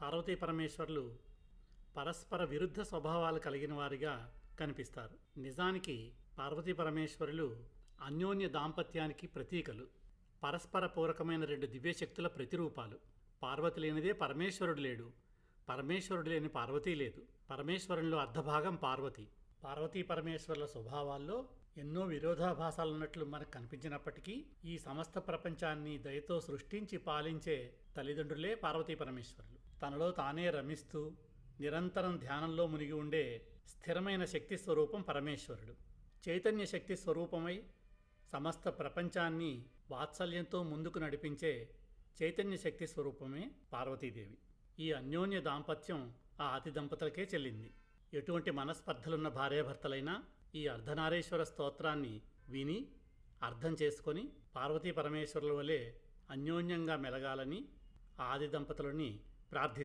పార్వతీ పరమేశ్వర్లు పరస్పర విరుద్ధ స్వభావాలు కలిగిన వారిగా కనిపిస్తారు. నిజానికి పార్వతీ పరమేశ్వరులు అన్యోన్య దాంపత్యానికి ప్రతీకలు. పరస్పర పూరకమైన రెండు దివ్యశక్తుల ప్రతిరూపాలు. పార్వతి లేనిదే పరమేశ్వరుడు లేడు, పరమేశ్వరుడు లేని పార్వతీ లేదు. పరమేశ్వరంలో అర్ధభాగం పార్వతి. పార్వతీ పరమేశ్వరుల స్వభావాల్లో ఎన్నో విరోధాభాసాలున్నట్లు మనకు కనిపించినప్పటికీ ఈ సమస్త ప్రపంచాన్ని దయతో సృష్టించి పాలించే తల్లిదండ్రులే పార్వతీ పరమేశ్వరులు. తనలో తానే రమిస్తూ నిరంతరం ధ్యానంలో మునిగి ఉండే స్థిరమైన శక్తి స్వరూపం పరమేశ్వరుడు. చైతన్య శక్తి స్వరూపమై సమస్త ప్రపంచాన్ని వాత్సల్యంతో ముందుకు నడిపించే చైతన్య శక్తి స్వరూపమే పార్వతీదేవి. ఈ అన్యోన్య దాంపత్యం ఆ ఆది దంపతులకే చెల్లింది. ఎటువంటి మనస్పర్ధలున్న భార్యాభర్తలైనా ఈ అర్ధనారీశ్వర స్తోత్రాన్ని విని అర్థం చేసుకొని పార్వతీ పరమేశ్వరుల వలె అన్యోన్యంగా మెలగాలని ఆది దంపతులని ప్రార్థి